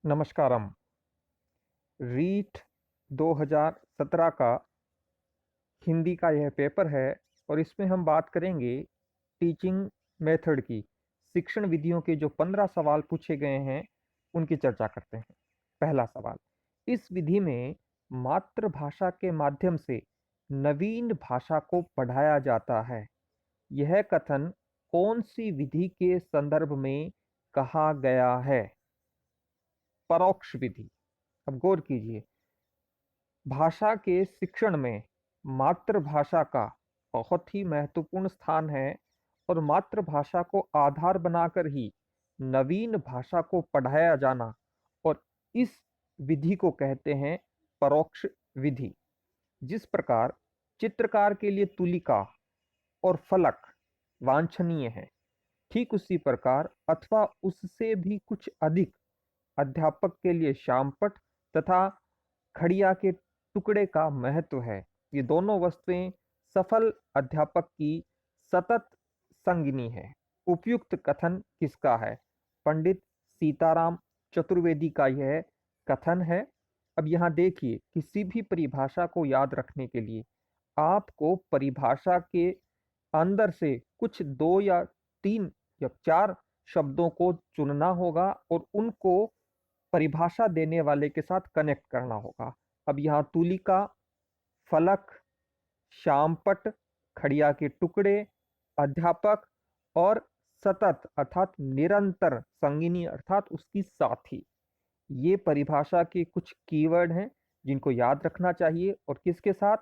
नमस्कारम। रीट 2017 का हिंदी का यह पेपर है और इसमें हम बात करेंगे टीचिंग मेथड की। शिक्षण विधियों के जो 15 सवाल पूछे गए हैं उनकी चर्चा करते हैं। पहला सवाल, इस विधि में मातृभाषा के माध्यम से नवीन भाषा को पढ़ाया जाता है। यह कथन कौन सी विधि के संदर्भ में कहा गया है? परोक्ष विधि। अब गौर कीजिए, भाषा के शिक्षण में मातृभाषा का बहुत ही महत्वपूर्ण स्थान है और मातृभाषा को आधार बनाकर ही नवीन भाषा को पढ़ाया जाना, और इस विधि को कहते हैं परोक्ष विधि। जिस प्रकार चित्रकार के लिए तुलिका और फलक वांछनीय है, ठीक उसी प्रकार अथवा उससे भी कुछ अधिक अध्यापक के लिए शामपट तथा खड़िया के टुकड़े का महत्व है। ये दोनों वस्तुएं सफल अध्यापक की सतत संगिनी है। उपयुक्त कथन किसका है? पंडित सीताराम चतुर्वेदी का यह कथन है। अब यहाँ देखिए, किसी भी परिभाषा को याद रखने के लिए आपको परिभाषा के अंदर से कुछ 2 या 3 या 4 शब्दों को चुनना होगा और उनको परिभाषा देने वाले के साथ कनेक्ट करना होगा। अब यहाँ तुलिका, फलक, शामपट, खड़िया के टुकड़े, अध्यापक और सतत अर्थात निरंतर, संगिनी अर्थात उसकी साथी, ये परिभाषा के कुछ कीवर्ड हैं जिनको याद रखना चाहिए। और किसके साथ?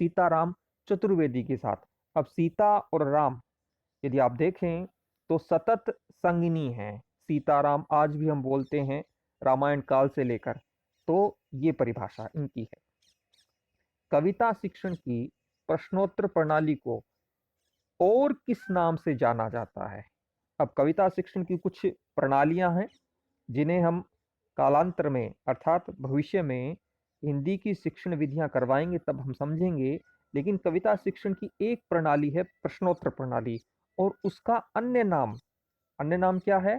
सीताराम चतुर्वेदी के साथ। अब सीता और राम यदि आप देखें तो सतत संगिनी है। सीताराम आज भी हम बोलते हैं रामायण काल से लेकर, तो ये परिभाषा इनकी है। कविता शिक्षण की प्रश्नोत्तर प्रणाली को और किस नाम से जाना जाता है? अब कविता शिक्षण की कुछ प्रणालियां हैं जिन्हें हम कालांतर में अर्थात भविष्य में हिंदी की शिक्षण विधियां करवाएंगे तब हम समझेंगे। लेकिन कविता शिक्षण की एक प्रणाली है प्रश्नोत्तर प्रणाली, और उसका अन्य नाम क्या है?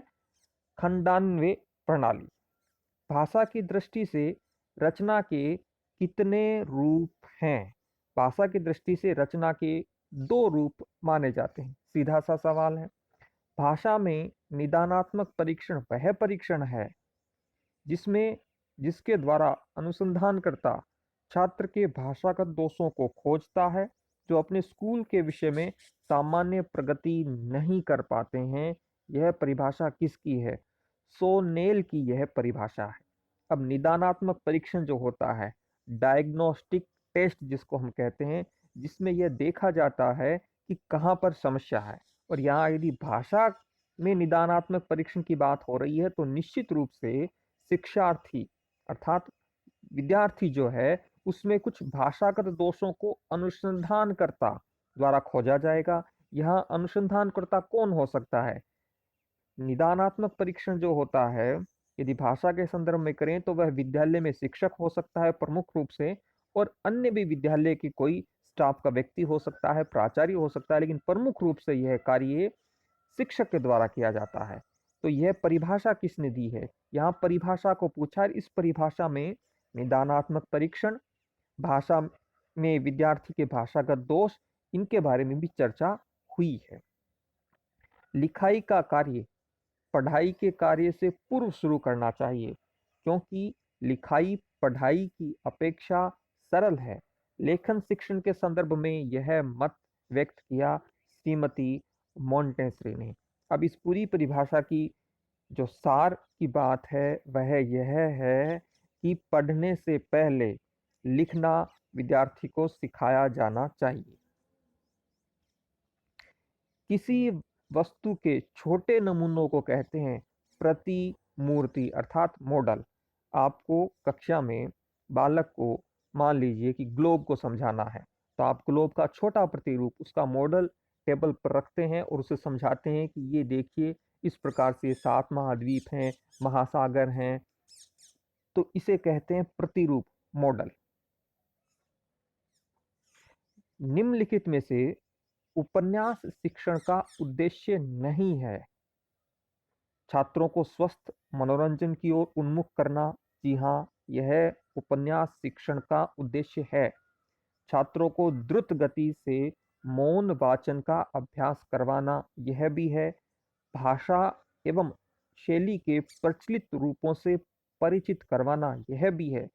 खंडान्वय प्रणाली। भाषा की दृष्टि से रचना के कितने रूप हैं? भाषा की दृष्टि से रचना के 2 रूप माने जाते हैं। सीधा सा सवाल है। भाषा में निदानात्मक परीक्षण वह परीक्षण है जिसके द्वारा अनुसंधानकर्ता छात्र के भाषागत दोषों को खोजता है जो अपने स्कूल के विषय में सामान्य प्रगति नहीं कर पाते हैं। यह परिभाषा किसकी है? सोनेल की यह परिभाषा है। अब निदानात्मक परीक्षण जो होता है, डायग्नोस्टिक टेस्ट जिसको हम कहते हैं, जिसमें यह देखा जाता है कि कहाँ पर समस्या है। और यहाँ यदि भाषा में निदानात्मक परीक्षण की बात हो रही है तो निश्चित रूप से शिक्षार्थी अर्थात विद्यार्थी जो है उसमें कुछ भाषागत दोषों को अनुसंधानकर्ता द्वारा खोजा जाएगा। यहाँ अनुसंधानकर्ता कौन हो सकता है? निदानात्मक परीक्षण जो होता है, यदि भाषा के संदर्भ में करें तो वह विद्यालय में शिक्षक हो सकता है प्रमुख रूप से, और अन्य भी विद्यालय की कोई स्टाफ का व्यक्ति हो सकता है, प्राचार्य हो सकता है, लेकिन प्रमुख रूप से यह कार्य शिक्षक के द्वारा किया जाता है। तो यह परिभाषा किसने दी है? यहाँ परिभाषा को पूछा। इस परिभाषा में निदानात्मक परीक्षण, भाषा में विद्यार्थी के भाषागत दोष, इनके बारे में भी चर्चा हुई है। लिखाई का कार्य पढ़ाई के कार्य से पूर्व शुरू करना चाहिए क्योंकि लिखाई पढ़ाई की अपेक्षा सरल है। लेखन शिक्षण के संदर्भ में यह मत व्यक्त किया श्रीमती मोंटेसरी ने। अब इस पूरी परिभाषा की जो सार की बात है वह यह है कि पढ़ने से पहले लिखना विद्यार्थी को सिखाया जाना चाहिए। किसी वस्तु के छोटे नमूनों को कहते हैं प्रतिमूर्ति अर्थात मॉडल। आपको कक्षा में बालक को मान लीजिए कि ग्लोब को समझाना है, तो आप ग्लोब का छोटा प्रतिरूप उसका मॉडल टेबल पर रखते हैं और उसे समझाते हैं कि ये देखिए इस प्रकार से 7 महाद्वीप हैं, महासागर हैं। तो इसे कहते हैं प्रतिरूप, मॉडल। निम्नलिखित में से उपन्यास शिक्षण का उद्देश्य नहीं है। छात्रों को स्वस्थ मनोरंजन की ओर उन्मुख करना। जी हाँ, यह उपन्यास शिक्षण का उद्देश्य है। छात्रों को द्रुत गति से मौन वाचन का अभ्यास करवाना, यह भी है। भाषा एवं शैली के प्रचलित रूपों से परिचित करवाना, यह भी है।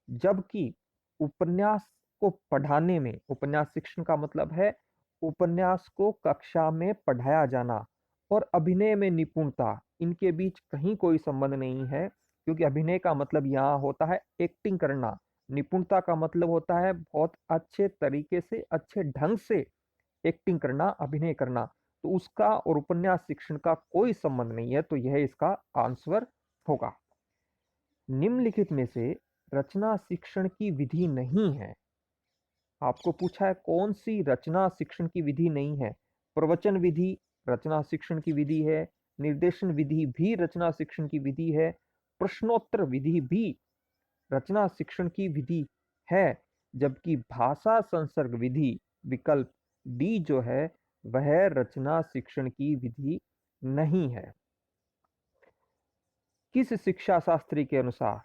जबकि उपन्यास को पढ़ाने में, उपन्यास शिक्षण का मतलब है उपन्यास को कक्षा में पढ़ाया जाना। और अभिनय में निपुणता, इनके बीच कहीं कोई संबंध नहीं है, क्योंकि अभिनय का मतलब यहाँ होता है एक्टिंग करना। निपुणता का मतलब होता है बहुत अच्छे तरीके से, अच्छे ढंग से एक्टिंग करना, अभिनय करना। तो उसका और उपन्यास शिक्षण का कोई संबंध नहीं है, तो यह इसका आंसर होगा। निम्नलिखित में से रचना शिक्षण की विधि नहीं है। आपको पूछा है कौन सी रचना शिक्षण की विधि नहीं है। प्रवचन विधि रचना शिक्षण की विधि है, निर्देशन विधि भी रचना शिक्षण की विधि है, प्रश्नोत्तर विधि भी रचना शिक्षण की विधि है। जबकि भाषा संसर्ग विधि विकल्प डी जो है वह रचना शिक्षण की विधि नहीं है। किस शिक्षा शास्त्री के अनुसार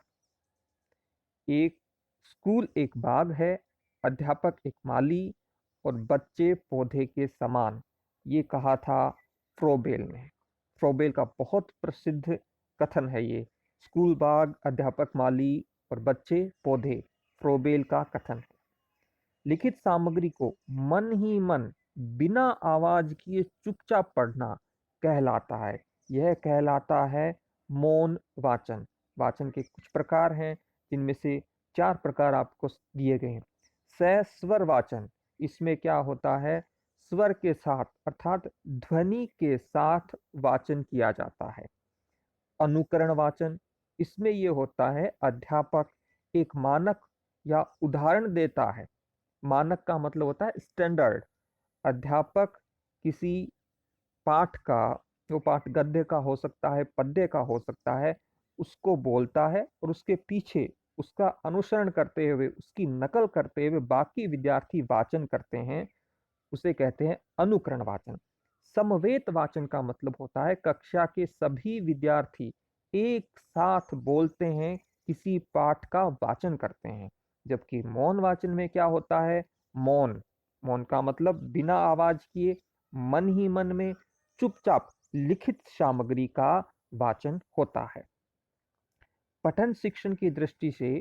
एक स्कूल एक बाग है, अध्यापक एक माली और बच्चे पौधे के समान, ये कहा था फ्रोबेल ने। फ्रोबेल का बहुत प्रसिद्ध कथन है ये। स्कूल बाग, अध्यापक माली और बच्चे पौधे, फ्रोबेल का कथन है। लिखित सामग्री को मन ही मन बिना आवाज किए चुपचाप पढ़ना कहलाता है। यह कहलाता है मौन वाचन। वाचन के कुछ प्रकार हैं, जिनमें से 4 प्रकार आपको दिए गए हैं। सस्वर वाचन, इसमें क्या होता है, स्वर के साथ अर्थात ध्वनि के साथ वाचन किया जाता है। अनुकरण वाचन, इसमें यह होता है अध्यापक एक मानक या उदाहरण देता है। मानक का मतलब होता है स्टैंडर्ड। अध्यापक किसी पाठ का, वो पाठ गद्य का हो सकता है, पद्य का हो सकता है, उसको बोलता है और उसके पीछे उसका अनुसरण करते हुए, उसकी नकल करते हुए बाकी विद्यार्थी वाचन करते हैं, उसे कहते हैं अनुकरण वाचन। समवेत वाचन का मतलब होता है कक्षा के सभी विद्यार्थी एक साथ बोलते हैं, किसी पाठ का वाचन करते हैं। जबकि मौन वाचन में क्या होता है, मौन, मौन का मतलब बिना आवाज किए मन ही मन में चुपचाप लिखित सामग्री का वाचन होता है। पठन शिक्षण की दृष्टि से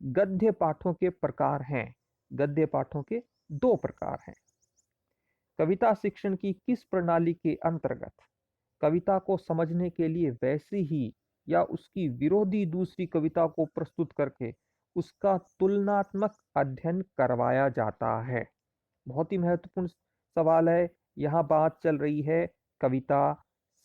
गद्य पाठों के प्रकार हैं। गद्य पाठों के 2 प्रकार हैं। कविता शिक्षण की किस प्रणाली के अंतर्गत कविता को समझने के लिए वैसी ही या उसकी विरोधी दूसरी कविता को प्रस्तुत करके उसका तुलनात्मक अध्ययन करवाया जाता है। बहुत ही महत्वपूर्ण सवाल है। यहाँ बात चल रही है कविता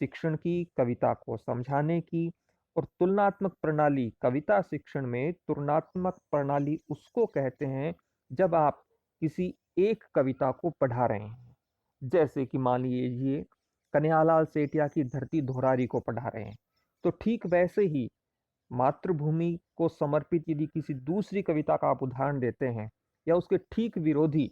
शिक्षण की, कविता को समझाने की। और तुलनात्मक प्रणाली, कविता शिक्षण में तुलनात्मक प्रणाली उसको कहते हैं जब आप किसी एक कविता को पढ़ा रहे हैं। जैसे कि मान लीजिए कन्हैयालाल सेठिया की धरती धोरारी को पढ़ा रहे हैं, तो ठीक वैसे ही मातृभूमि को समर्पित यदि किसी दूसरी कविता का आप उदाहरण देते हैं या उसके ठीक विरोधी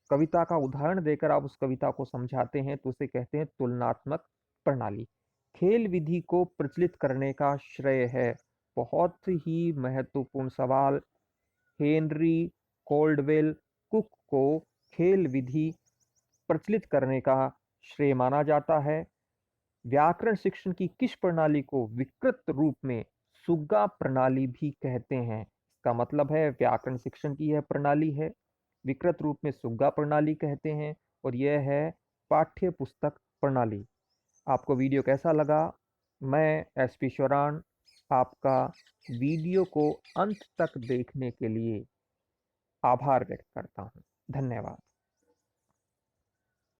कविता का उदाहरण देकर आप उस कविता को समझाते हैं, तो उसे कहते हैं तुलनात्मक प्रणाली। खेल विधि को प्रचलित करने का श्रेय है, बहुत ही महत्वपूर्ण सवाल। हेनरी कोल्डवेल कुक को खेल विधि प्रचलित करने का श्रेय माना जाता है। व्याकरण शिक्षण की किस प्रणाली को विकृत रूप में सुग्गा प्रणाली भी कहते हैं। इसका मतलब है व्याकरण शिक्षण की यह प्रणाली है, विकृत रूप में सुग्गा प्रणाली कहते हैं, और यह है पाठ्य पुस्तक प्रणाली। आपको वीडियो कैसा लगा? मैं एसपी शौरान आपका वीडियो को अंत तक देखने के लिए आभार व्यक्त करता हूँ। धन्यवाद।